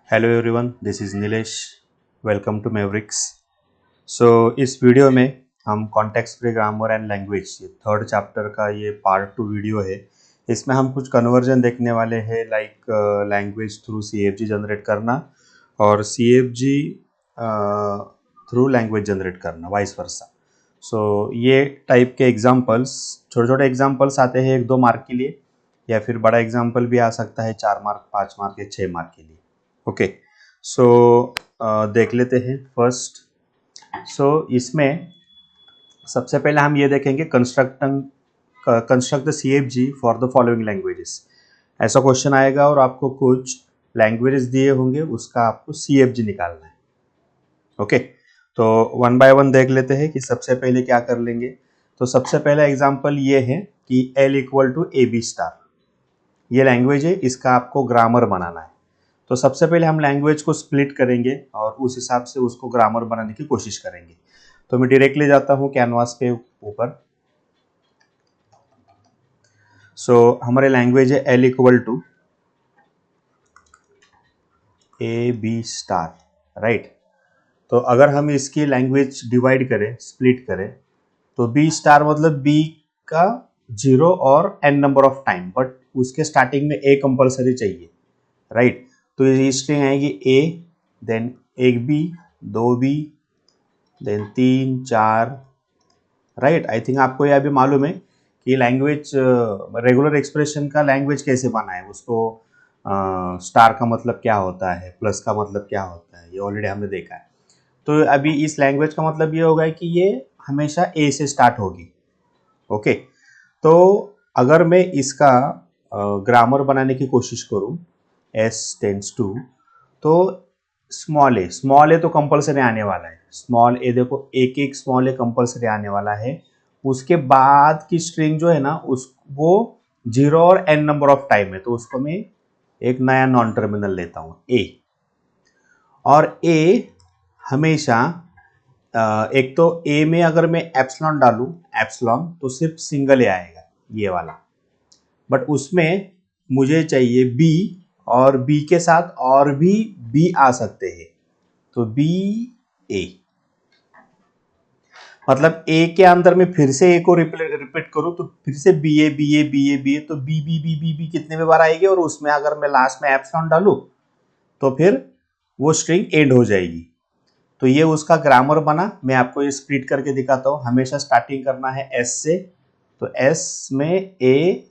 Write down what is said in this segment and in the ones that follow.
Hello everyone, this is Nilesh. Welcome to Mavericks. So इस video में हम context free grammar and language ये third chapter का ये पार्ट 2 वीडियो है। इसमें हम कुछ कन्वर्जन देखने वाले हैं, like language through CFG generate करना और सीएफजी थ्रू लैंग्वेज जनरेट करना, वाइस वर्सा। सो ये टाइप के एग्जांपल्स, छोटे छोटे एग्जांपल्स आते हैं 1-2 मार्क के लिए, या फिर बड़ा एग्जांपल भी आ सकता है 4 मार्क, 5 मार्क या 6 मार्क के लिए। ओके, सो देख लेते हैं फर्स्ट। सो इसमें सबसे पहले हम ये देखेंगे construct the CFG for the following languages. ऐसा क्वेश्चन आएगा और आपको कुछ लैंग्वेजेस दिए होंगे, उसका आपको सीएफजी निकालना है। ओके, तो वन बाय वन देख लेते हैं कि सबसे पहले क्या कर लेंगे। तो सबसे पहला एग्जांपल ये है कि L equal to A B star. ये लैंग्वेज है, इसका आपको ग्रामर बनाना है। तो सबसे पहले हम लैंग्वेज को स्प्लिट करेंगे और उस हिसाब से उसको ग्रामर बनाने की कोशिश करेंगे। तो मैं डायरेक्टली जाता हूँ कैनवास पे ऊपर। सो हमारे लैंग्वेज है L equal to A B star, right. तो अगर हम इसकी लैंग्वेज डिवाइड करें, स्प्लिट करें, तो बी स्टार मतलब बी का 0 और n number of time, but उसके स्टार्टिंग में ए कंपलसरी चाहिए, राइट। तो ये स्ट्रिंग आएगी ए, देन एक बी, दो B, then 3 4, right. I think आपको यह भी मालूम है कि लैंग्वेज रेगुलर एक्सप्रेशन का लैंग्वेज कैसे बना है, उसको स्टार का मतलब क्या होता है, प्लस का मतलब क्या होता है, ये ऑलरेडी हमने देखा है। तो अभी इस लैंग्वेज का मतलब ये होगा कि ये हमेशा ए से स्टार्ट होगी। ओके, तो अगर मैं इसका ग्रामर बनाने की कोशिश करूं, एस टेंस टू, तो स्मॉल ए तो कंपलसरी आने वाला है। स्मॉल ए देखो, एक एक स्मॉल ए कंपलसरी आने वाला है। उसके बाद की स्ट्रिंग जो है ना, उस वो 0 और n नंबर ऑफ टाइम है, तो उसको मैं एक नया नॉन टर्मिनल लेता हूँ ए। और ए हमेशा एक तो ए में अगर मैं एप्सिलॉन डालूं, एप्सिलॉन, तो सिर्फ सिंगल ए आएगा, ये वाला। बट उसमें मुझे चाहिए बी, और बी के साथ और भी बी आ सकते हैं, तो बी ए। मतलब ए के अंदर में फिर से ए को रिपीट करूं, तो फिर से B A B A B A B A, तो B B B B B कितने में बार आएगी, और उसमें अगर मैं लास्ट में एप्सिलॉन डालूं तो फिर वो स्ट्रिंग एंड हो जाएगी। तो ये उसका ग्रामर बना। मैं आपको ये स्प्लिट करके दिखाता हूँ। हमेशा स्टार्टिंग करना है एस से, तो एस में ए,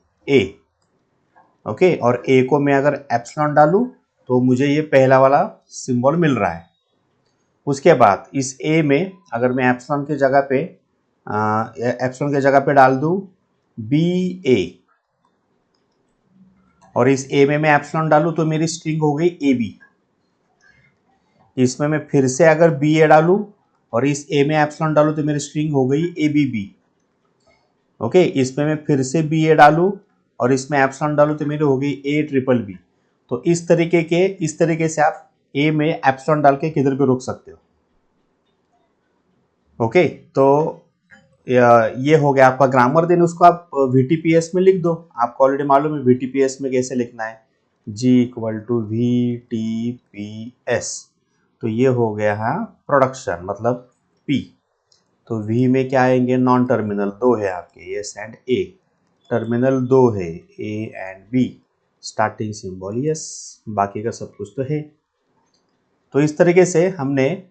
ओके, और ए को मैं अगर एप्सिलॉन डालूं तो मुझे ये पहला वाला सिंबल मिल रहा है। उसके बाद इस ए में अगर मैं एप्सिलॉन के जगह पे डाल दूं बी ए, और इस ए में मैं एप्सिलॉन डालूं तो मेरी स्ट्रिंग हो गई ए बी। इसमें मैं फिर से अगर बी ए डालूं और इस ए में एप्सिलॉन डालूं तो मेरी स्ट्रिंग हो गई ए बी बी। ओके, इसमें मैं फिर से बी ए डालूं और इसमें एप्सिलॉन डालूं तो मेरी हो गई ए ट्रिपल बी। तो इस तरीके से आप ए में एप्सिलॉन डाल के किधर पे रोक सकते हो। ओके, तो ये हो गया आपका ग्रामर। देन उसको आप VTPS में लिख दो। आपको ऑलरेडी मालूम है VTPS में कैसे लिखना है, G इक्वल टू VTPS। तो ये हो गया है प्रोडक्शन, मतलब P। तो V में क्या आएंगे, नॉन टर्मिनल दो है आपके, एस एंड ए। टर्मिनल दो है, A and B. Starting symbol S, बाकी का सब कुछ तो है। तो इस तरीके से हमने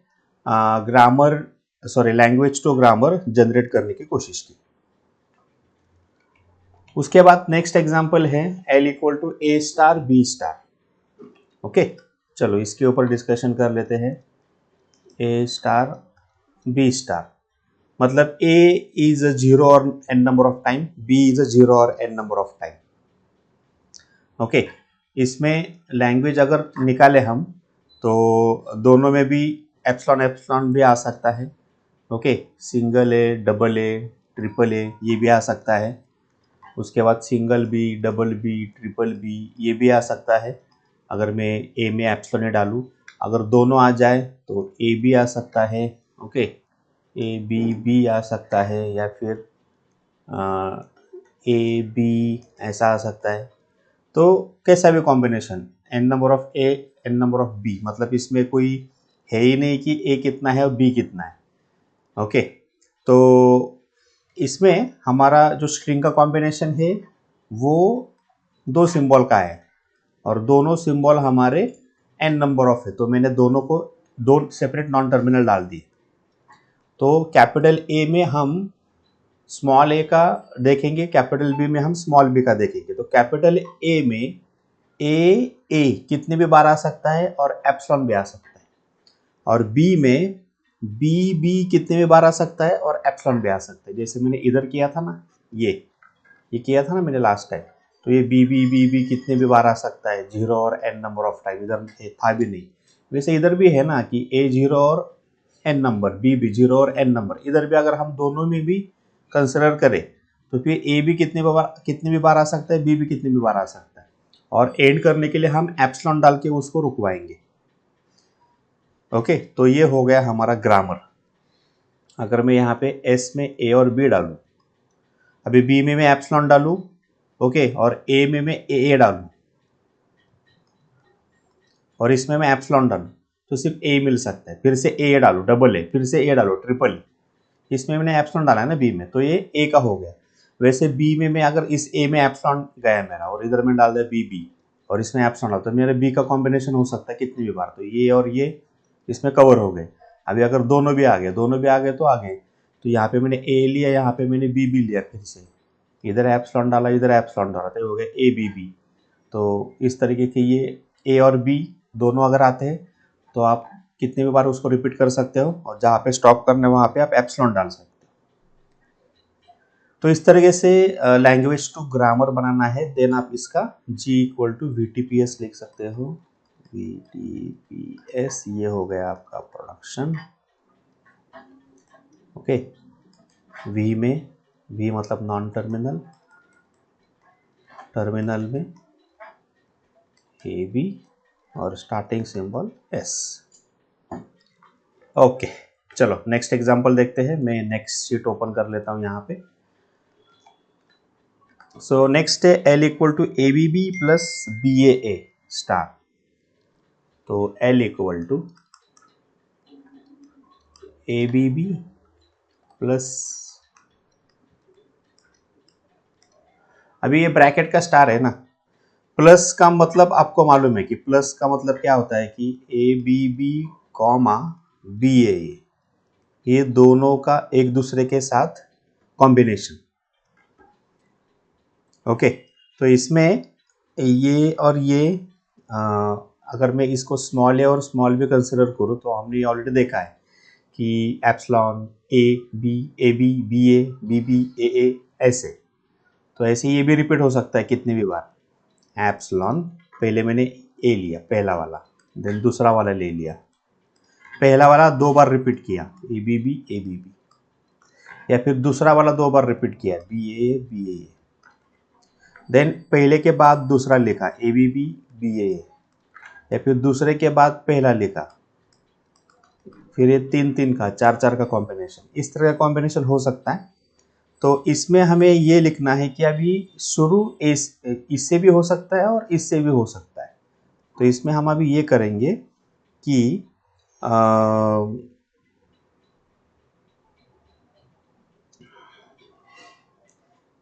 लैंग्वेज टू ग्रामर जनरेट करने की कोशिश की। उसके बाद नेक्स्ट एग्जांपल है L equal to A star B star. Okay, चलो इसके ऊपर डिस्कशन कर लेते हैं। ए स्टार बी स्टार मतलब A इज अ 0 और n number of time, B is a 0 और n number of time. Okay, इसमें लैंग्वेज अगर निकाले हम तो दोनों में भी एप्सिलॉन एप्सिलॉन भी आ सकता है। Okay, single A, double A, triple A, ये भी आ सकता है। उसके बाद single B, double B, triple B, ये भी आ सकता है अगर मैं ए में एप्सिलॉन ए डालूँ। अगर दोनों आ जाए तो ए भी आ सकता है। ओके, ए बी भी आ सकता है, या फिर ए बी ऐसा आ सकता है। तो कैसा भी combination, N number of A n number of b, मतलब इसमें कोई है ही नहीं कि a कितना है और b कितना है। ओके, तो इसमें हमारा जो स्ट्रिंग का कॉम्बिनेशन है वो 2 सिंबल का है और दोनों सिंबल हमारे n नंबर ऑफ है, तो मैंने दोनों को 2 सेपरेट नॉन टर्मिनल डाल दिए। तो कैपिटल A में हम स्मॉल a का देखेंगे, कैपिटल B में हम स्मॉल b का देखेंगे। तो कैपिटल A में a कितने भी बार आ सकता है और एप्सिलॉन भी आ सकता है, और B में b कितने भी बार आ सकता है और एप्सिलॉन भी आ सकता है। जैसे मैंने इधर किया था ना, ये किया था ना मैंने लास्ट टाइम, तो ये b कितने भी बार आ सकता है, 0 और n नंबर ऑफ टाइम। इधर था भी नहीं, वैसे इधर भी है ना कि a 0 और n नंबर, b भी 0 और n नंबर। इधर भी अगर हम दोनों में भी कंसिडर करें तो फिर a भी कितने भी बार आ सकता है, b भी कितने भी बार आ सकता है, और एड करने के लिए हम एप्सिलॉन डाल के उसको रुकवाएंगे। ओके, तो ये हो गया हमारा ग्रामर। अगर मैं यहाँ पे s में a और b डालूं, अभी b में मैं एप्सिलॉन डालूं, ओके, और a में मैं a डालूं, और इसमें मैं एप्सिलॉन डालूं, तो सिर्फ a मिल सकता है। फिर से a डालो, डबल a, फिर से a डालो, ट्रिपल a। इसमें मैंने एप्सिलॉन डाला है ना b में, तो ये a का हो गया। वैसे b में मैं अगर इस a में एप्सिलॉन गया मेरा और इधर में डाल दिया b और इसमें एप्सिलॉन डाला, तो मेरे b का कॉम्बिनेशन हो सकता है कितनी भी बार, तो ये और ये इसमें कवर हो गए। अभी अगर दोनों भी आ गए तो आ गए। तो यहाँ पे मैंने a लिया, यहाँ पे मैंने b लिया, फिर से इधर एप्सिलॉन डाला, इधर एप्सिलॉन डाला, तो हो गया a b। तो इस तरीके के ये a और b दोनों अगर आते हैं तो आप कितने भी बार उसको रिपीट कर सकते हो, और जहाँ पे स्टॉप करना है वहाँ पे आप एप्सिलॉन डाल सकते हो। तो इस तरीके से लैंग्वेज टू ग्रामर बनाना है। देन आप इसका G = VTPS लिख सकते हो, VTPS, ये हो गया आपका प्रोडक्शन। ओके, V में, V मतलब नॉन टर्मिनल, टर्मिनल में AB और स्टार्टिंग सिंबल S। ओके, चलो नेक्स्ट एग्जांपल देखते हैं। मैं नेक्स्ट शीट ओपन कर लेता हूँ यहाँ पे। सो नेक्स्ट है L = ABB + BAA स्टार। तो L = ABB प्लस, अभी ये ब्रैकेट का स्टार है ना, प्लस का मतलब आपको मालूम है कि प्लस का मतलब क्या होता है कि ABB, BAA, ये दोनों का एक दूसरे के साथ कॉम्बिनेशन। ओके, तो इसमें ये और ये अगर मैं इसको स्मॉल ए और स्मॉल बी कंसिडर करूँ तो हमने ऑलरेडी देखा है कि epsilon, AB, BA, BB, AA, ऐसे। तो ऐसे ये भी रिपीट हो सकता है कितनी भी बार। एप्सिलॉन, पहले मैंने A लिया, पहला वाला, देन दूसरा वाला ले लिया, पहला वाला 2 बार रिपीट किया, ABB, या फिर दूसरा वाला 2 बार रिपीट किया, BA, देन पहले के बाद दूसरा लिखा, ABB, BA, या फिर दूसरे के बाद पहला लिखा, फिर ये 3 का, 4 का कॉम्बिनेशन, इस तरह का कॉम्बिनेशन हो सकता है। तो इसमें हमें ये लिखना है कि अभी शुरू इससे भी हो सकता है और इससे भी हो सकता है। तो इसमें हम अभी ये करेंगे कि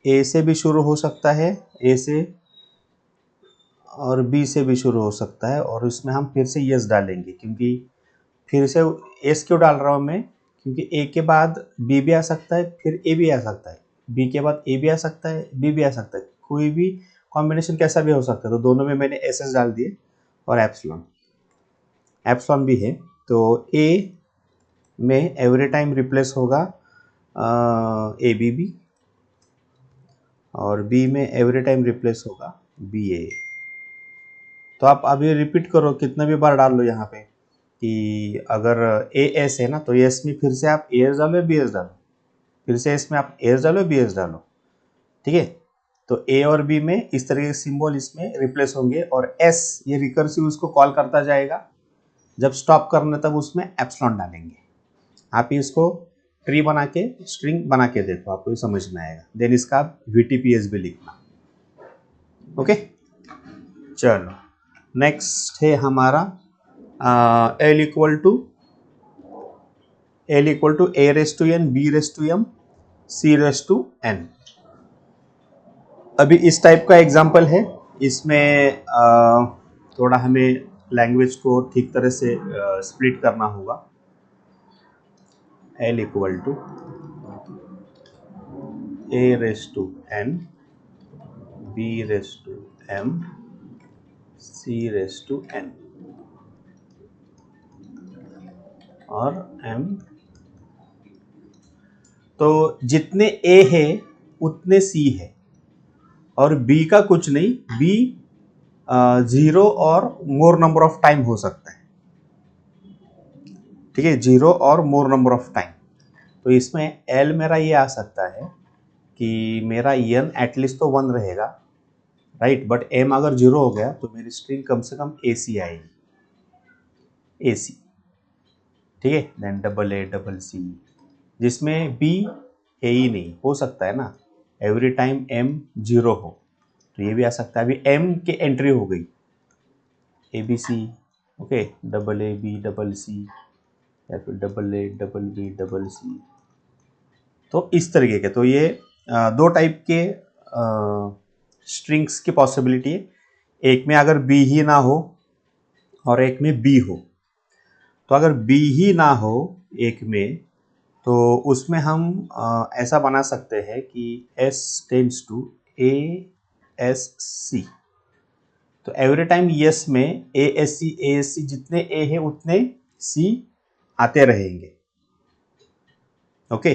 ए से भी शुरू हो सकता है, ए से, और बी से भी शुरू हो सकता है, और इसमें हम फिर से यस डालेंगे, क्योंकि फिर से एस क्यों डाल रहा हूँ मैं, क्योंकि ए के बाद बी भी आ सकता है, फिर ए भी आ सकता है, बी के बाद ए भी आ सकता है, बी भी आ सकता है, कोई भी कॉम्बिनेशन कैसा भी हो सकता है। तो दोनों में मैंने एस एस डाल दिए, और एप्सिलॉन भी है। तो ए में एवरी टाइम रिप्लेस होगा ए बी बी, और बी में एवरी टाइम रिप्लेस होगा बी ए। तो आप अभी रिपीट करो, कितना भी बार डाल लो यहाँ पे कि अगर ए एस है ना, तो एस में फिर से आप ए एस डालो, बी एस डालो, फिर से एस में आप ए एस डालो, बी एस डालो, ठीक है। तो ए और बी में इस तरह के सिंबल इसमें रिप्लेस होंगे, और एस ये रिकर्सिव उसको कॉल करता जाएगा, जब स्टॉप करना तब उसमें एप्सिलॉन डालेंगे। आप इसको ट्री बना के, स्ट्रिंग बना के देखो, आपको समझ में आएगा। देन इसका VTPS भी लिखना। ओके, चलो नेक्स्ट है हमारा L equal to A raise to N, B raise to M, C raise to N. अभी इस टाइप का एग्जाम्पल है, इसमें थोड़ा हमें लैंग्वेज को ठीक तरह से स्प्लिट करना होगा। L equal to A raise to N, B raise to M, C raise to N और एम। तो जितने ए है उतने सी है, और बी का कुछ नहीं, बी 0 और मोर नंबर ऑफ टाइम हो सकता है। ठीक है, 0 और मोर नंबर ऑफ टाइम। तो इसमें एल मेरा ये आ सकता है कि मेरा एन एटलीस्ट तो 1 रहेगा, राइट, बट एम अगर 0 हो गया तो मेरी स्ट्रिंग कम से कम ए सी आएगी, ए सी। ठीक है, then double A double C, जिसमें बी है ही नहीं, हो सकता है ना एवरी टाइम एम 0 हो, तो ये भी आ सकता है। अभी एम की एंट्री हो गई, A B C, okay, double A B double C, या फिर double A double B double C. तो इस तरीके के, तो ये दो टाइप के स्ट्रिंग्स की पॉसिबिलिटी है। एक में अगर बी ही ना हो और एक में बी हो, तो अगर बी ही ना हो एक में, तो उसमें हम ऐसा बना सकते हैं कि S tends to A S C. तो एवरी टाइम यस में ए एस सी जितने ए है उतने सी आते रहेंगे, ओके।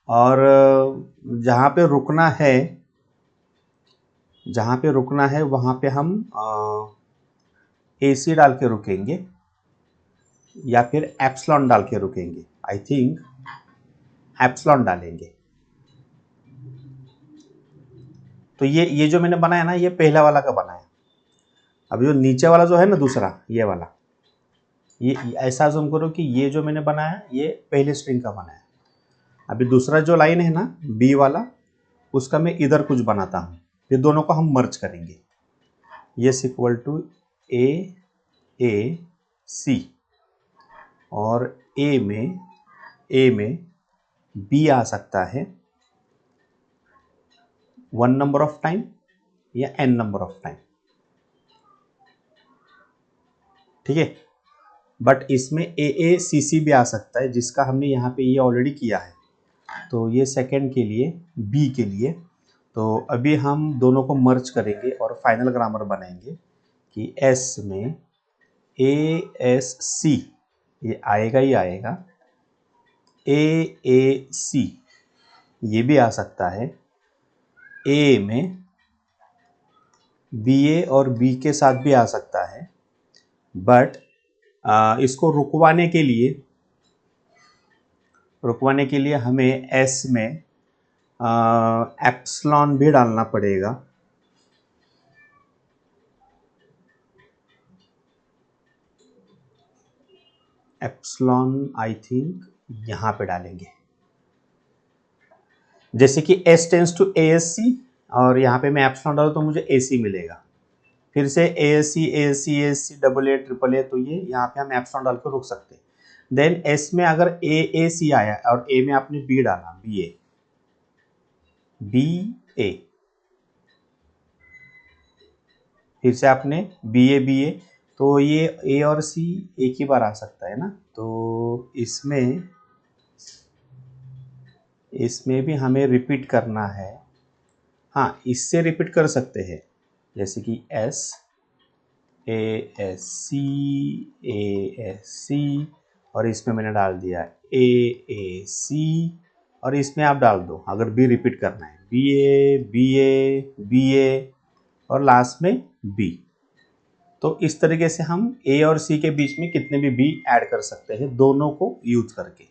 और जहाँ पे रुकना है वहाँ पे हम ए सी डाल के रुकेंगे या फिर एप्सिलॉन डाल के रुकेंगे। आई थिंक एप्सिलॉन डालेंगे। तो ये जो मैंने बनाया ना, ये पहला वाला का बनाया। अब जो नीचे वाला जो है ना दूसरा, ये वाला, ये ऐसा अज्यूम करो कि ये जो मैंने बनाया ये पहले स्ट्रिंग का बनाया। अभी दूसरा जो लाइन है ना बी वाला, उसका मैं इधर कुछ बनाता हूँ, ये दोनों को हम मर्ज करेंगे। यस इक्वल टू ए सी, और ए में बी आ सकता है 1 नंबर ऑफ टाइम या n नंबर ऑफ टाइम। ठीक है, बट इसमें ए सी सी भी आ सकता है, जिसका हमने यहाँ पे ये ऑलरेडी किया है। तो ये सेकंड के लिए, बी के लिए, तो अभी हम दोनों को मर्ज करेंगे और फाइनल ग्रामर बनाएंगे कि एस में ए सी, ये आएगा ही आएगा, ए सी ये भी आ सकता है, ए में बी ए और बी के साथ भी आ सकता है। बट इसको रुकवाने के लिए हमें एस में एप्सिलॉन भी डालना पड़ेगा। एप्सिलॉन आई थिंक यहाँ पे डालेंगे, जैसे कि S tends to A S C, और यहाँ पे मैं एप्सिलॉन डालूँ तो मुझे ए सी मिलेगा। फिर से ए C double A triple A, तो ये यहाँ पे हम एप्सिलॉन डाल के रुक सकते हैं। देन एस में अगर ए सी आया और ए में आपने बी डाला, बी ए, फिर से आपने बी ए, तो ये ए और सी एक ही बार आ सकता है ना। तो इसमें भी हमें रिपीट करना है। हाँ, इससे रिपीट कर सकते हैं, जैसे कि एस ए एस सी, और इसमें मैंने डाल दिया ए सी, और इसमें आप डाल दो अगर बी रिपीट करना है, बी ए और लास्ट में बी। तो इस तरीके से हम ए और सी के बीच में कितने भी बी ऐड कर सकते हैं, दोनों को यूज करके।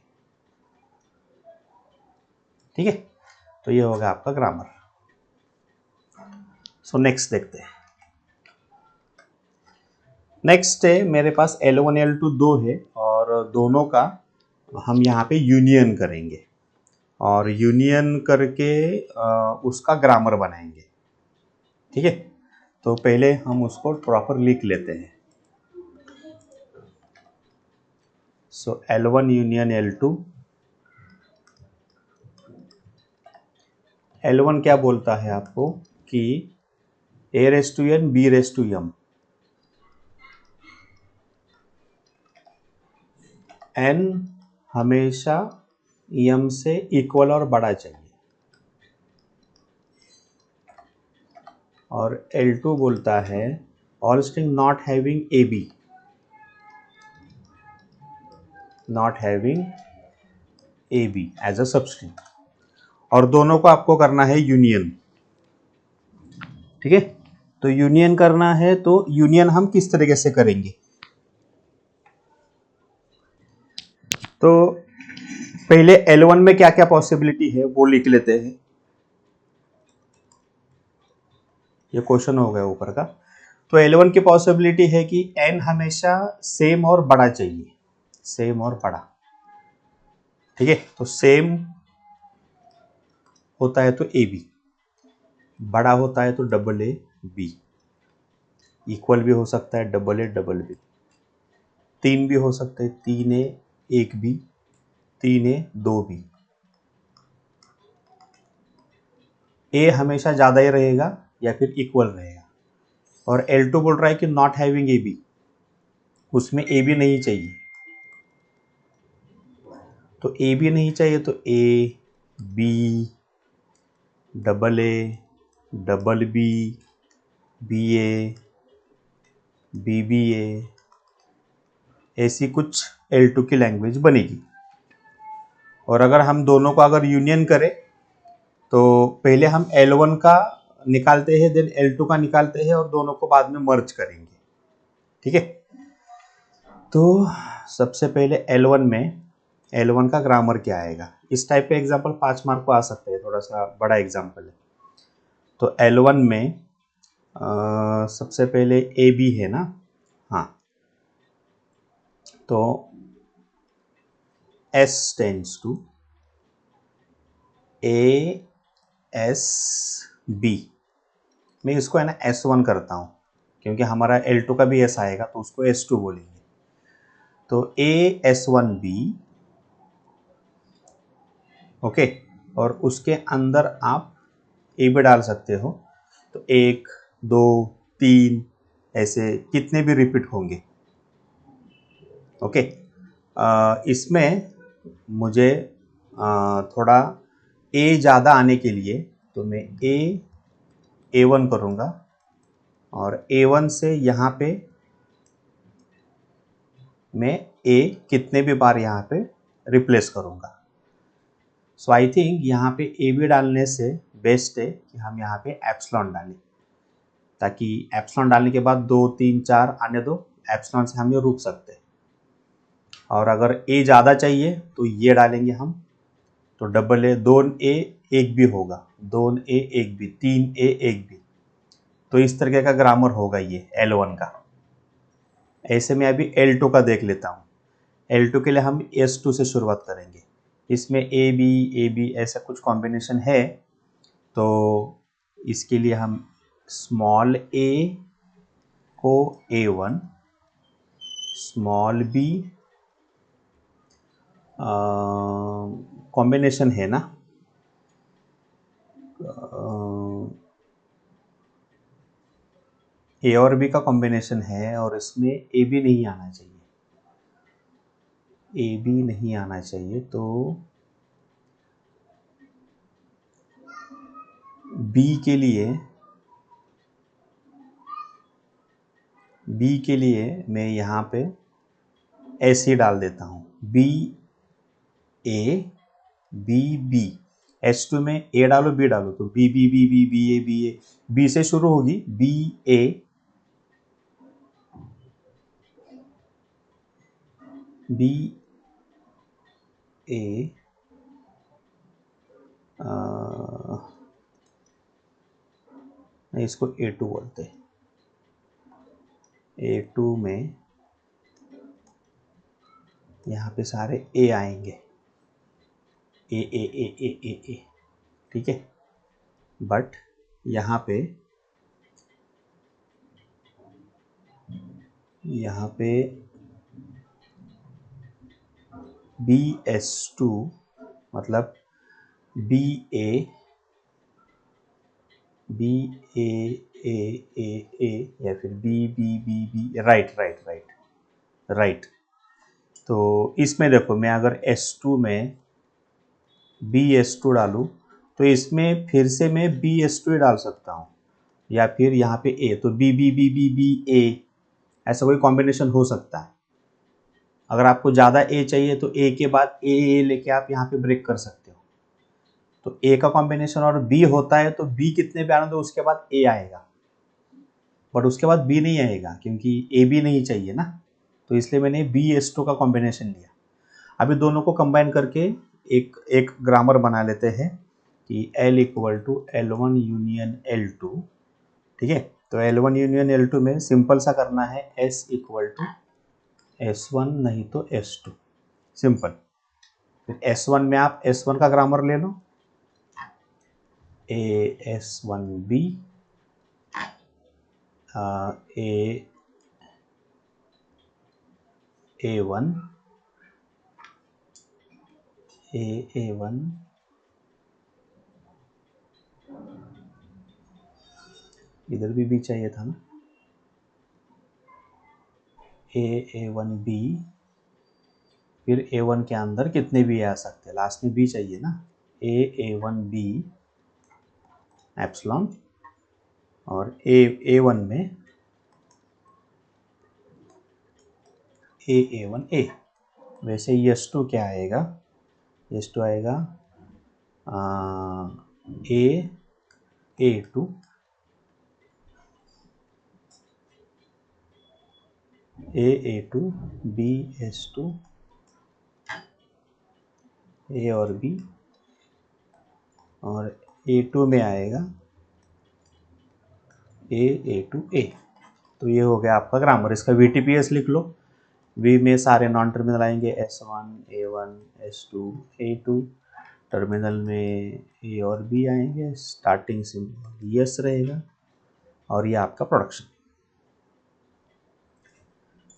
ठीक है, तो ये होगा आपका ग्रामर। सो नेक्स्ट देखते हैं। नेक्स्ट है मेरे पास L1 L2 दो है, और दोनों का हम यहाँ पे यूनियन करेंगे, और यूनियन करके उसका ग्रामर बनाएंगे। ठीक है, तो पहले हम उसको प्रॉपर लिख लेते हैं। सो L1 यूनियन L2, L1 क्या बोलता है आपको कि A⁻n B⁻m, n हमेशा m से इक्वल और बड़ा चाहिए, और L2 बोलता है all string not having AB, not having AB as a substring, और दोनों को आपको करना है यूनियन। ठीक है, तो यूनियन करना है, तो यूनियन हम किस तरीके से करेंगे? तो पहले L1 में क्या क्या पॉसिबिलिटी है वो लिख लेते हैं। ये क्वेश्चन हो गया ऊपर का। तो L1 की पॉसिबिलिटी है कि n हमेशा सेम और बड़ा चाहिए, सेम और बड़ा। ठीक है, तो सेम होता है तो AB, बड़ा होता है तो AA B, इक्वल भी हो सकता है AA B, 3 भी हो सकते हैं, 3A 1B, 3A 2B। A हमेशा ज़्यादा ही रहेगा या फिर इक्वल रहेगा, और L2 बोल रहा है कि नॉट हैविंग AB, उसमें AB नहीं चाहिए। तो AB नहीं चाहिए तो A B AA B BA BBA, ऐसी कुछ L2 की लैंग्वेज बनेगी। और अगर हम दोनों को अगर यूनियन करें तो पहले हम L1 का निकालते हैं, देन L2 का निकालते हैं, और दोनों को बाद में मर्ज करेंगे। ठीक है, तो सबसे पहले L1 का ग्रामर क्या आएगा? इस टाइप का एग्जाम्पल 5 मार्क को आ सकते हैं, थोड़ा सा बड़ा एग्जाम्पल है। तो L1 में सबसे पहले AB है ना, हाँ, तो S टेंड्स टू ASB, मैं इसको है ना S1 करता हूँ, क्योंकि हमारा L2 का भी S आएगा तो उसको S2 बोलेंगे। तो AS1B, ओके, और उसके अंदर आप AB डाल सकते हो, तो 1 2 3 ऐसे कितने भी रिपीट होंगे। ओके, इसमें मुझे थोड़ा A ज़्यादा आने के लिए तो मैं A1 करूँगा, और A1 से यहाँ पे मैं A कितने भी बार यहाँ पे रिप्लेस करूँगा। सो आई थिंक यहाँ पे AB डालने से बेस्ट है कि हम यहाँ पे एप्सिलॉन डालें, ताकि एप्सिलॉन डालने के बाद 2 3 4 आने दो, एप्सिलॉन से हम ये रुक सकते हैं। और अगर A ज़्यादा चाहिए तो ये डालेंगे हम, तो AA 2A 1B होगा, 2A 1B 3A 1B। तो इस तरीके का ग्रामर होगा ये L1 का। ऐसे में अभी L2 का देख लेता हूँ। L2 के लिए हम S2 से शुरुआत करेंगे। इसमें AB ऐसा कुछ कॉम्बिनेशन है, तो इसके लिए हम स्मॉल a को A1, स्मॉल b कॉम्बिनेशन है ना, A और B का कॉम्बिनेशन है, और इसमें AB नहीं आना चाहिए, AB नहीं आना चाहिए, तो B के लिए मैं यहाँ पे ऐसे डाल देता हूँ, BA BB। H2 में A डालो B डालो, तो BB BA B से शुरू होगी, BA इसको A2 बोलते हैं। A2 में यहाँ पे सारे A आएंगे, A। ठीक है, बट यहाँ पे यहाँ पे BS2 मतलब B A B A A या फिर B B B B, right right right right. तो इसमें देखो, मैं अगर S2 में BS2 डालूँ तो इसमें फिर से मैं BS2 ही डाल सकता हूँ, या फिर यहाँ पे ए, तो B B B B B A, ऐसा कोई कॉम्बिनेशन हो सकता है। अगर आपको ज़्यादा ए चाहिए तो ए के बाद ए लेके आप यहाँ पे ब्रेक कर सकते हो। तो ए का कॉम्बिनेशन और बी होता है तो बी कितने पे आना, तो उसके बाद ए आएगा, बट उसके बाद बी नहीं आएगा क्योंकि ए बी नहीं चाहिए ना। तो इसलिए मैंने BS2 का कॉम्बिनेशन लिया। अभी दोनों को कंबाइन करके एक एक ग्रामर बना लेते हैं कि L equal to L1 union L2। ठीक है, तो L1 यूनियन L2 में सिंपल सा करना है, S इक्वल टू S1 नहीं तो S2, सिंपल। फिर S1 में आप S1 का ग्रामर ले लो, A S1B A1 A1 इधर भी चाहिए था ना, A1B, फिर A1 के अंदर कितने भी आ सकते हैं, लास्ट में B चाहिए ना, A1B एप्सिलॉन, और A1 में A1A। वैसे S2 क्या आएगा, S2 आएगा A2 A2 BS2 A और B, और A2 में आएगा A2A। तो ये हो गया आपका ग्रामर। इसका VTPS लिख लो। V में सारे नॉन टर्मिनल आएंगे, S1 A1 S2 A2, terminal में A और B आएंगे, स्टार्टिंग सिंबल यस रहेगा, और ये आपका प्रोडक्शन।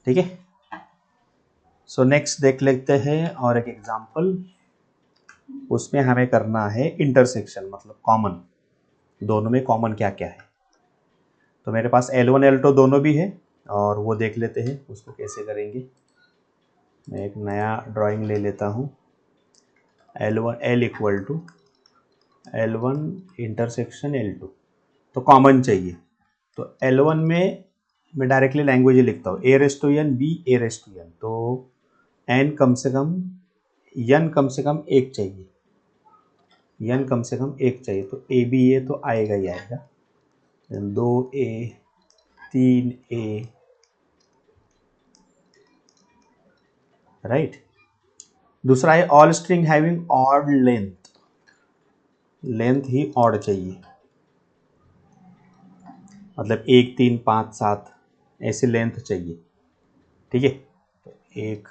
ठीक है, सो नेक्स्ट देख लेते हैं और एक एग्जांपल। उसमें हमें करना है इंटरसेक्शन, मतलब कॉमन, दोनों में कॉमन क्या क्या है। तो मेरे पास L1 L2 दोनों भी है, और वो देख लेते हैं उसको कैसे करेंगे। मैं एक नया ड्राइंग ले लेता हूँ। L equal to L1 intersection L2, तो कॉमन चाहिए। तो L1 में मैं डायरेक्टली लैंग्वेज ही लिखता हूँ, A⁻n B A⁻n, तो n कम से कम n कम से कम एक चाहिए, n कम से कम एक चाहिए, तो ABA तो आएगा ही आएगा, 2A 3A, राइट। दूसरा है all string having odd length, length ही ऑड चाहिए, मतलब 1 3 5 7 ऐसे लेंथ चाहिए। ठीक है, तो एक,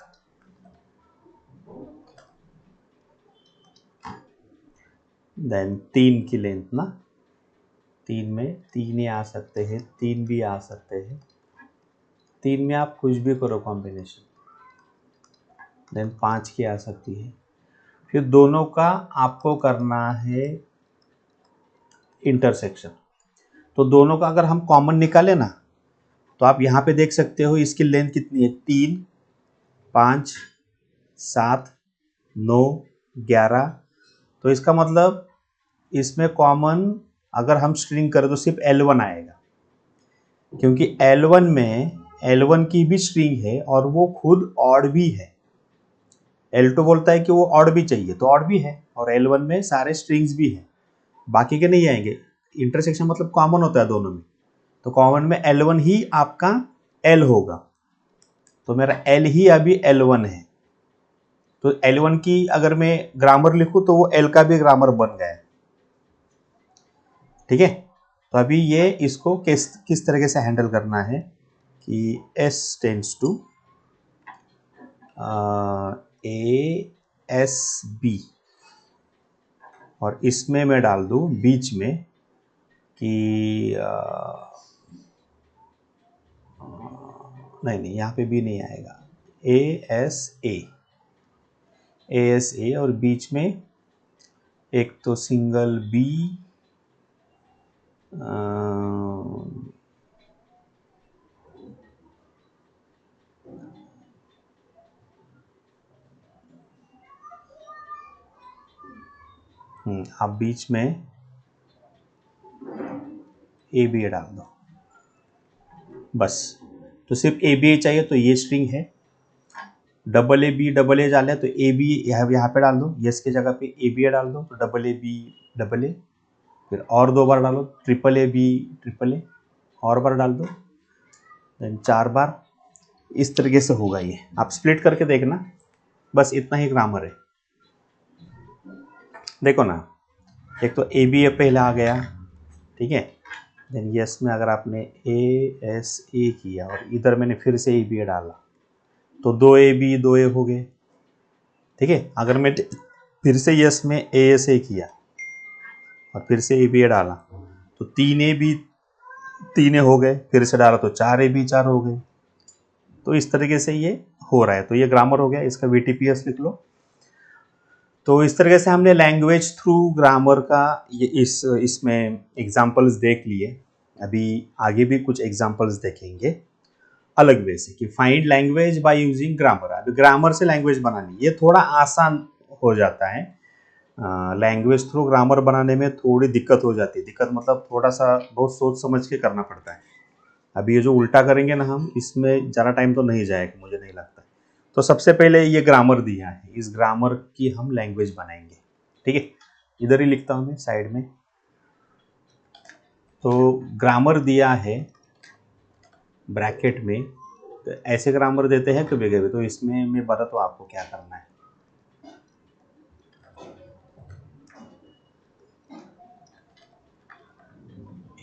देन 3 की लेंथ ना, 3 में 3 ही आ सकते हैं, 3 भी आ सकते हैं, 3 में आप कुछ भी करो कॉम्बिनेशन, देन 5 की आ सकती है। फिर दोनों का आपको करना है इंटरसेक्शन। तो दोनों का अगर हम कॉमन निकालें ना, तो आप यहाँ पे देख सकते हो इसकी लेंथ कितनी है, 3 5 7 9 11। तो इसका मतलब इसमें कॉमन अगर हम स्ट्रिंग करें तो सिर्फ L1 आएगा, क्योंकि L1 की भी स्ट्रिंग है और वो खुद ऑड भी है। L2 बोलता है कि वो ऑड भी चाहिए, तो ऑड भी है, और L1 में सारे स्ट्रिंग्स भी हैं, बाकी के नहीं आएंगे। इंटरसेक्शन मतलब कॉमन होता है दोनों में, तो कॉमन में L1 ही आपका L होगा, तो मेरा L ही अभी L1 है। तो L1 की अगर मैं ग्रामर लिखूं तो वो L का भी ग्रामर बन गया है। ठीक है, तो अभी ये इसको किस तरीके से हैंडल करना है कि S टेंड्स टू ASB, और इसमें मैं डाल दूं बीच में कि नहीं नहीं, यहाँ पे बी नहीं आएगा, A S A, A S A, और बीच में एक तो सिंगल बी, आप बीच में ए बी ए डाल दो बस। तो सिर्फ ए बी ए चाहिए, तो ये स्ट्रिंग है। डबल ए डाले तो ए बी यहाँ पे डाल दो, यस की जगह पे ए बी ए डाल दो, तो double A B double A, फिर और 2 बार डालो triple A B triple A, और बार डाल दो, देन 4 बार। इस तरीके से होगा ये, आप स्प्लिट करके देखना, बस इतना ही ग्रामर है। देखो ना, एक तो ए बी ए पहले आ गया, ठीक है, देन यस में अगर आपने ए एस ए किया और इधर मैंने फिर से ए बी ए डाला, तो 2 ए बी 2 ए हो गए, ठीक है। अगर मैं फिर से यस में ए एस ए किया और फिर से ए बी ए डाला, तो 3 ए बी 3 ए हो गए, फिर से डाला तो 4 ए बी 4 हो गए। तो इस तरीके से ये हो रहा है, तो ये ग्रामर हो गया, इसका वीटीपीएस लिख लो। तो इस तरीके से हमने लैंग्वेज थ्रू ग्रामर का ये इसमें एग्जांपल्स देख लिए। अभी आगे भी कुछ एग्जांपल्स देखेंगे अलग वे से, कि find language by using grammar. अभी ग्रामर से लैंग्वेज बनानी, ये थोड़ा आसान हो जाता है। लैंग्वेज थ्रू ग्रामर बनाने में थोड़ी दिक्कत हो जाती है, दिक्कत मतलब थोड़ा सा बहुत सोच समझ के करना पड़ता है। अभी ये जो उल्टा करेंगे ना हम, इसमें ज़्यादा टाइम तो नहीं जाएगा, मुझे नहीं लगता। तो सबसे पहले ये ग्रामर दिया है, इस ग्रामर की हम लैंग्वेज बनाएंगे, ठीक है। इधर ही लिखता हूँ मैं साइड में। तो ग्रामर दिया है ब्रैकेट में, तो ऐसे ग्रामर देते हैं कभी कभी, तो इसमें मैं बताता हूँ आपको क्या करना है।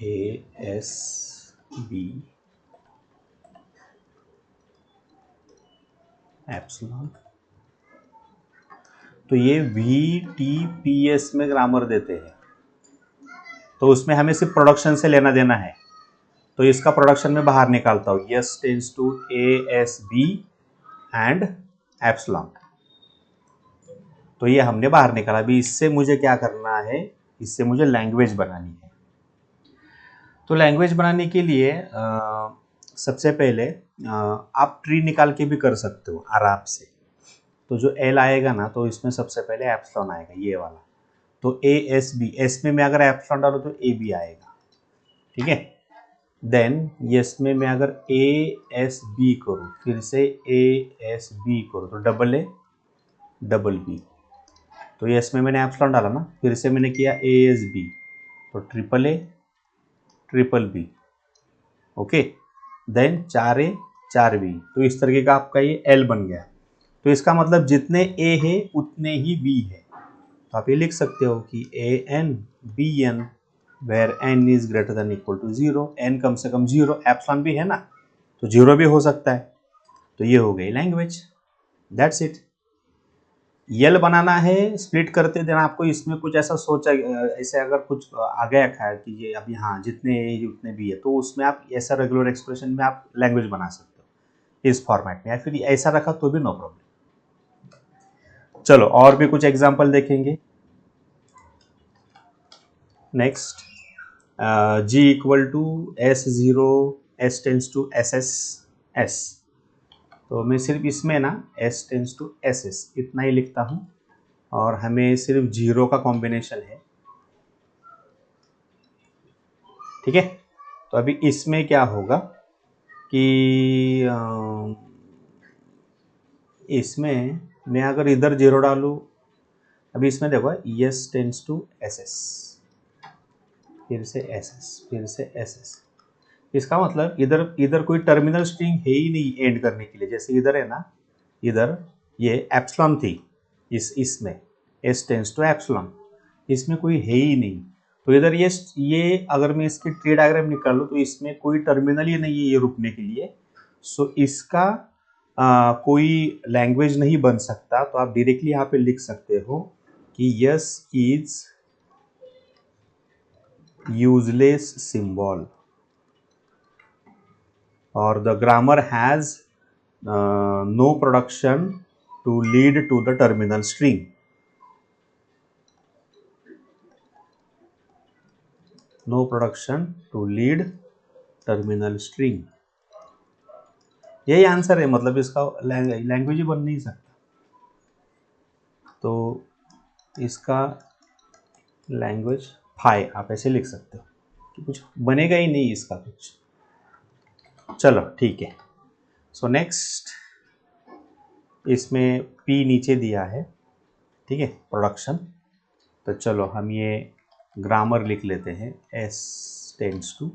ए एस बी एप्सिलॉन, तो ये वी टी पी एस में ग्रामर देते हैं, तो उसमें हमें सिर्फ प्रोडक्शन से लेना देना है। तो इसका प्रोडक्शन में बाहर निकालता हूँ, S tends to A S B and epsilon, तो ये हमने बाहर निकाला। अभी इससे मुझे क्या करना है, इससे मुझे लैंग्वेज बनानी है। तो लैंग्वेज बनाने के लिए सबसे पहले आप ट्री निकाल के भी कर सकते हो आराम से। तो जो एल आएगा ना, तो इसमें सबसे पहले एप्सिलॉन आएगा, ये वाला। तो ए एस बी, एस में मैं अगर एप्सिलॉन डालूँ तो ए बी आएगा, ठीक है। देन यस में मैं अगर ए एस बी करूँ, फिर से ए एस बी करूँ, तो डबल ए डबल बी। तो यस में मैंने एप्सिलॉन डाला ना, फिर से मैंने किया ए एस बी, तो triple A triple B, okay. Then 4 A 4 B, तो इस तरीके का आपका ये एल बन गया। तो इसका मतलब जितने ए है उतने ही बी है। तो आप ये लिख सकते हो कि A n B n, where n is greater than equal to 0, n कम से कम 0, एप्सिलॉन भी है ना, तो 0 भी हो सकता है। तो ये हो गई लैंग्वेज, दैट्स इट। यल बनाना है स्प्लिट करते देना आपको, इसमें कुछ ऐसा सोचा, ऐसे अगर कुछ आ गया ख्याल कि ये अभी हाँ जितने ए उतने भी है, तो उसमें आप ऐसा रेगुलर एक्सप्रेशन में आप लैंग्वेज बना सकते हो इस फॉर्मेट में, या फिर ऐसा रखा तो भी नो प्रॉब्लम। चलो और भी कुछ एग्जांपल देखेंगे। Next, G equal to S zero, S tends to S S S, तो मैं सिर्फ इसमें ना S tends to S S इतना ही लिखता हूँ, और हमें सिर्फ जीरो का कॉम्बिनेशन है, ठीक है। तो अभी इसमें क्या होगा कि इसमें मैं अगर इधर जीरो डालूँ, अभी इसमें देखो S tends to S S, फिर से एस एस, फिर से एस एस, इसका मतलब इधर इधर कोई टर्मिनल स्ट्रिंग है ही नहीं एंड करने के लिए। जैसे इधर है ना, इधर ये एप्सिलॉन थी, इसमें एस टेंस टू एप्सिलॉन, इसमें कोई है ही नहीं। तो इधर ये अगर मैं इसकी ट्री डायग्राम निकाल लूँ, तो इसमें कोई टर्मिनल ही नहीं है ये रुकने के लिए। सो इसका कोई लैंग्वेज नहीं बन सकता। तो आप डायरेक्टली यहाँ पे लिख सकते हो कि यस इज यूजलेस सिंबल, और the grammar has no production to lead to the terminal string. No production to lead terminal string, यही आंसर है। मतलब इसका लैंग्वेज ही बन नहीं सकता, तो इसका लैंग्वेज फाई आप ऐसे लिख सकते हो कि कुछ बनेगा ही नहीं इसका कुछ। चलो ठीक है। सो नेक्स्ट, इसमें पी नीचे दिया है, ठीक है, प्रोडक्शन। तो चलो हम ये ग्रामर लिख लेते हैं, S tends to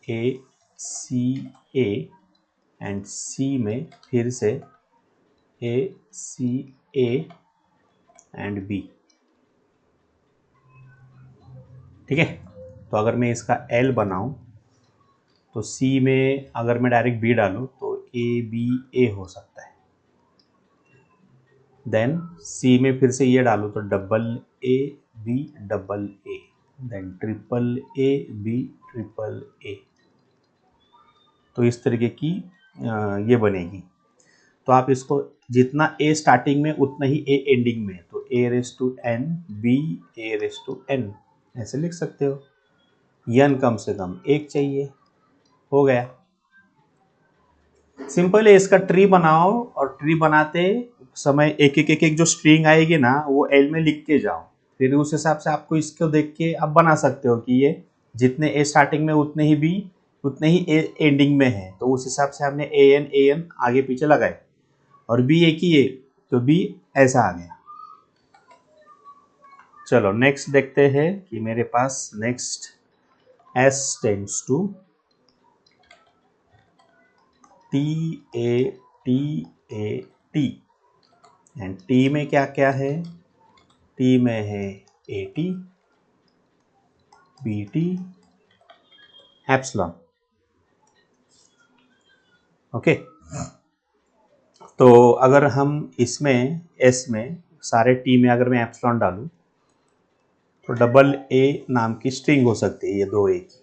A C A and C में फिर से ए सी ए एंड बी, ठीक है। तो अगर मैं इसका एल बनाऊं तो सी में अगर मैं डायरेक्ट बी डालूं तो ए बी ए हो सकता है। देन सी में फिर से ये डालूं तो double A B double A, then triple A B triple A. तो इस तरीके की ये बनेगी। तो आप इसको जितना ए स्टार्टिंग में उतना ही ए एंडिंग में, तो A raise to N B A raise to n ऐसे लिख सकते हो। एन कम से कम एक चाहिए, हो गया। सिंपल है। इसका ट्री बनाओ और ट्री बनाते समय एक एक जो स्ट्रिंग आएगी ना वो एल में लिख के जाओ, फिर उस हिसाब से आपको इसको देख के आप बना सकते हो कि ये जितने ए स्टार्टिंग में उतने ही बी उतने ही ए एंडिंग में है। तो उस हिसाब से हमने ए एन आगे पीछे लगाए, और बी एक ही है तो बी ऐसा आ गया। चलो नेक्स्ट देखते हैं कि मेरे पास next S tends to T A T A T, and T में क्या क्या है, टी में है A T B T epsilon, okay. तो अगर हम इसमें एस में सारे टी में अगर मैं एप्सिलॉन डालूं तो डबल ए नाम की स्ट्रिंग हो सकती है, ये दो ए की,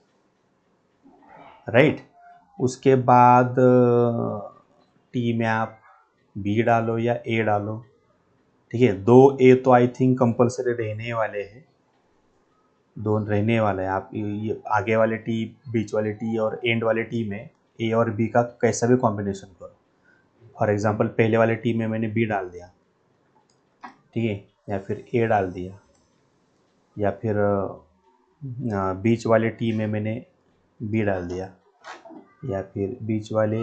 राइट। उसके बाद टी में आप बी डालो या ए डालो, ठीक है। दो ए तो आई थिंक कंपलसरी रहने वाले हैं, दो रहने वाला है। आप ये आगे वाले टी, बीच वाले टी और एंड वाले टी में ए और बी का कैसा भी कॉम्बिनेशन करो। फॉर एग्जांपल पहले वाले टी में मैंने बी डाल दिया, ठीक है, या फिर ए डाल दिया, या फिर बीच वाले टी में मैंने बी डाल दिया, या फिर बीच वाले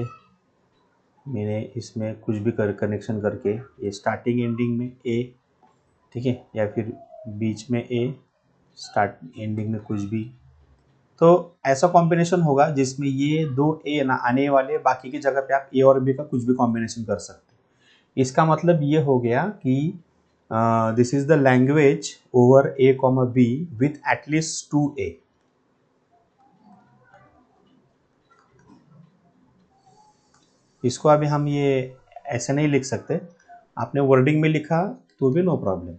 मैंने इसमें कुछ भी कनेक्शन करके ये स्टार्टिंग एंडिंग में ए, ठीक है, या फिर बीच में ए स्टार्ट एंडिंग में कुछ भी। तो ऐसा कॉम्बिनेशन होगा जिसमें ये दो ए ना आने वाले, बाकी की जगह पे आप ए और बी का कुछ भी कॉम्बिनेशन कर सकते हैं। इसका मतलब ये हो गया कि this is the language over A comma B with at least two A. इसको अभी हम ये ऐसे नहीं लिख सकते, आपने वर्डिंग में लिखा तो भी नो प्रॉब्लम।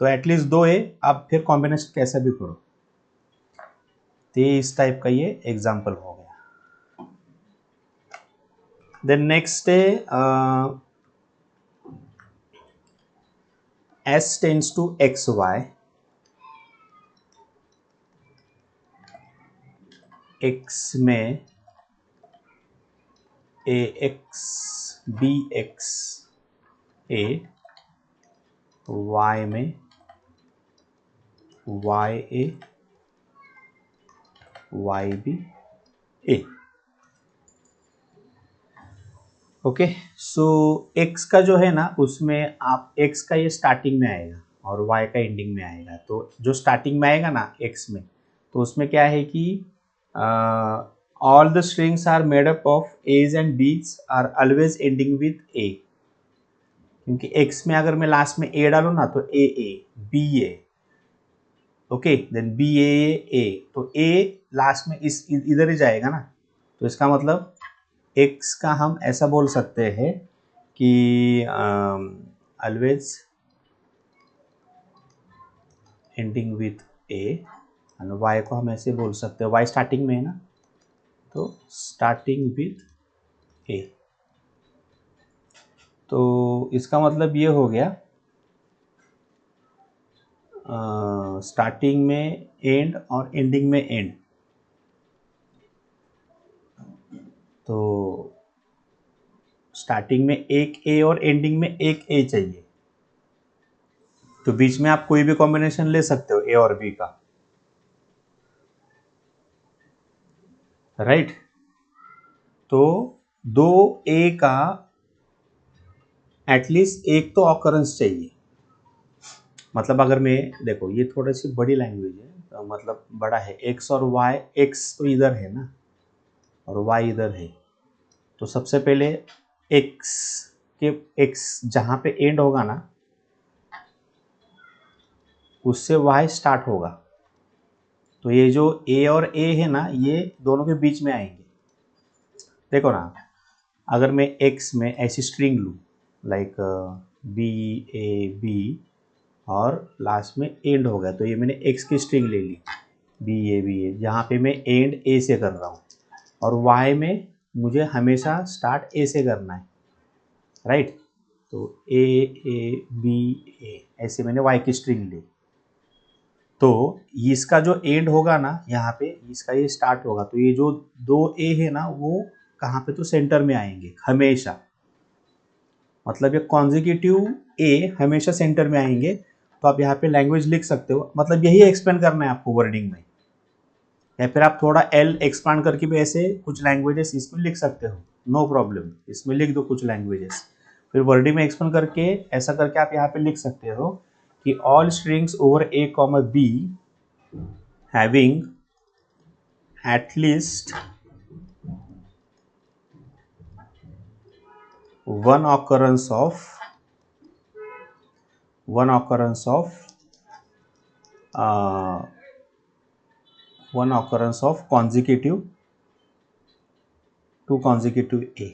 तो एटलीस्ट दो ए, आप फिर कॉम्बिनेशन कैसा भी करो। तो इस टाइप का ये एग्जाम्पल हो गया। देन नेक्स्ट है S tends to X Y, X में A X B X A, Y में Y A Y B A, okay. So X का जो है ना उसमें आप एक्स का ये स्टार्टिंग में आएगा और वाई का एंडिंग में आएगा। तो जो स्टार्टिंग में आएगा ना एक्स में, तो उसमें क्या है कि all the strings are made up of A's and B's are always ending with A, क्योंकि एक्स में अगर मैं लास्ट में ए डालूँ ना तो A A B A, okay, then B A A, तो ए लास्ट में इस इधर ही जाएगा ना। तो इसका मतलब एक्स का हम ऐसा बोल सकते हैं कि always ending with A, and Y को हम ऐसे बोल सकते हैं, वाई स्टार्टिंग में है ना, तो स्टार्टिंग विथ ए, तो इसका मतलब ये हो गया स्टार्टिंग में एंड और एंडिंग में एंड। तो स्टार्टिंग में एक ए और एंडिंग में एक ए चाहिए, तो बीच में आप कोई भी कॉम्बिनेशन ले सकते हो ए और बी का, राइट। तो दो ए का एटलीस्ट एक तो ऑकरेंस चाहिए। मतलब अगर मैं देखो, ये थोड़ी सी बड़ी लैंग्वेज है, तो मतलब बड़ा है, एक्स और वाई, एक्स तो इधर है ना और वाई इधर है। तो सबसे पहले एक्स के, एक्स जहाँ पे एंड होगा ना उससे वाई स्टार्ट होगा। तो ये जो ए और ए है ना, ये दोनों के बीच में आएंगे। देखो ना, अगर मैं एक्स में ऐसी स्ट्रिंग लूँ लाइक बी ए बी और लास्ट में एंड हो गया, तो ये मैंने एक्स की स्ट्रिंग ले ली बी ए, जहाँ पे मैं एंड ए से कर रहा हूँ, और वाई में मुझे हमेशा स्टार्ट ए से करना है, राइट। तो ए ए बी ए ऐसे मैंने वाई की स्ट्रिंग ली। तो इसका जो एंड होगा ना यहाँ पे, इसका ये स्टार्ट होगा, तो ये जो दो ए है ना वो कहाँ पे, तो सेंटर में आएंगे हमेशा। मतलब ये कॉन्जिक्यूटिव ए हमेशा सेंटर में आएंगे। तो आप यहाँ पे लैंग्वेज लिख सकते हो, मतलब यही एक्सप्लेन करना है आपको वर्डिंग में, या फिर आप थोड़ा एल एक्सपांड करके भी ऐसे कुछ लैंग्वेजेस इसमें लिख सकते हो, नो प्रॉब्लम। इसमें लिख दो कुछ लैंग्वेजेस, फिर वर्डिंग में एक्सप्लेन करके ऐसा करके आप यहाँ पे लिख सकते हो कि all strings over A comma be having at least one occurrence of consecutive to consecutive a।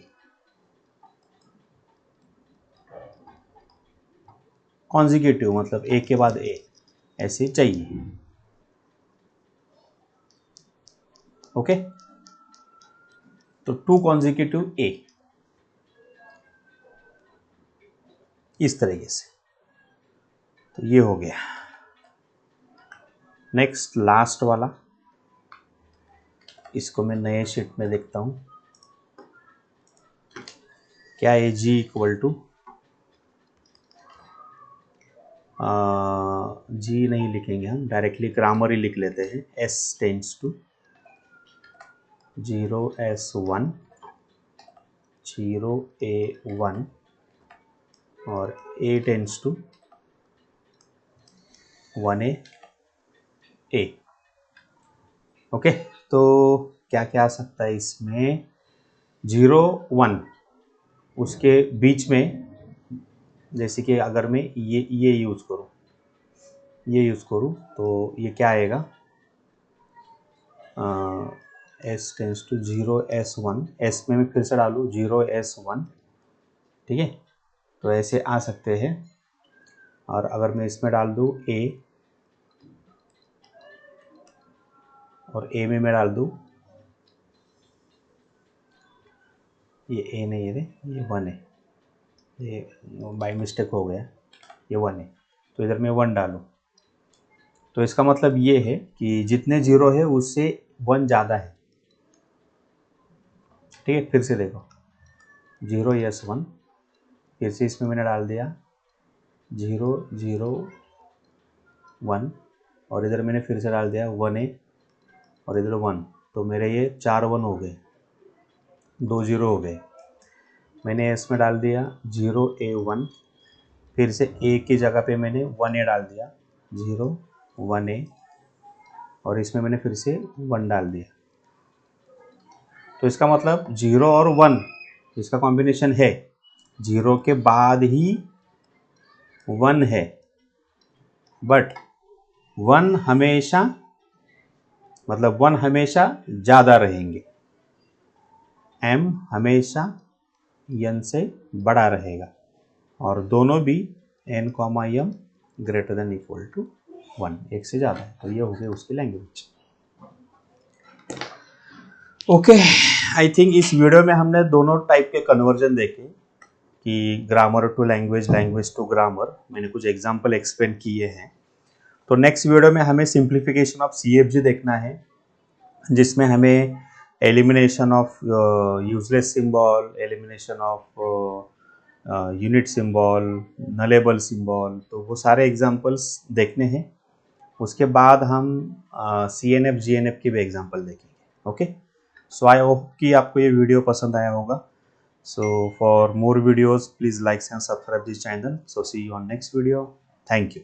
consecutive मतलब एक के बाद ए ऐसे चाहिए, ओके। तो टू consecutive a इस तरीके से, तो ये हो गया। नेक्स्ट लास्ट वाला, इसको मैं नए शीट में देखता हूँ क्या है। जी इक्वल टू जी नहीं लिखेंगे हम, डायरेक्टली ग्रामर ही लिख लेते हैं। S tends to 0 S1 0 A1 और A tends to 1 A। Okay, तो क्या क्या आ सकता है इसमें, 0 1 उसके बीच में, जैसे कि अगर मैं ये यूज़ करूँ तो ये क्या आएगा, S tends to 0 S1, S में मैं फिर से डालूँ 0 S1, ठीक है। तो ऐसे आ सकते हैं। और अगर मैं इसमें डाल दूँ ए, और ए में मैं डाल दूँ, ये ए नहीं है, ये 1 है, ये बाय मिस्टेक हो गया, ये 1 है, तो इधर मैं 1 डालूँ, तो इसका मतलब ये है कि जितने 0 है उससे 1 ज़्यादा है, ठीक है। फिर से देखो 0 S1, फिर से इसमें मैंने डाल दिया 0 0 1, और इधर मैंने फिर से डाल दिया 1A और इधर 1, तो मेरे ये 4 1 हो गए, 2 0 हो गए। मैंने इसमें डाल दिया 0 A1, फिर से ए की जगह पे मैंने 1A डाल दिया 0 1A, और इसमें मैंने फिर से 1 डाल दिया। तो इसका मतलब 0 और 1 इसका कॉम्बिनेशन है, 0 के बाद ही 1 है, बट 1 हमेशा, मतलब 1 हमेशा ज़्यादा रहेंगे, m हमेशा n से बड़ा रहेगा, और दोनों भी n, m greater than equal to 1, एक से ज़्यादा है। तो ये हो गई उसकी लैंग्वेज। ओके, आई थिंक इस वीडियो में हमने दोनों टाइप के कन्वर्जन देखे कि grammar to language, language to grammar. मैंने कुछ एग्जांपल एक्सप्लेन किए हैं। तो नेक्स्ट वीडियो में हमें सिंप्लीफिकेशन ऑफ CFG देखना है, जिसमें हमें elimination of useless symbol, elimination of unit symbol, nullable symbol, तो वो सारे एग्जांपल्स देखने हैं। उसके बाद हम CNF GNF की भी एग्जांपल देखेंगे। ओके, सो आई होप कि आपको ये वीडियो पसंद आया होगा। So for more videos please like and subscribe this channel. So see you on next video. Thank you.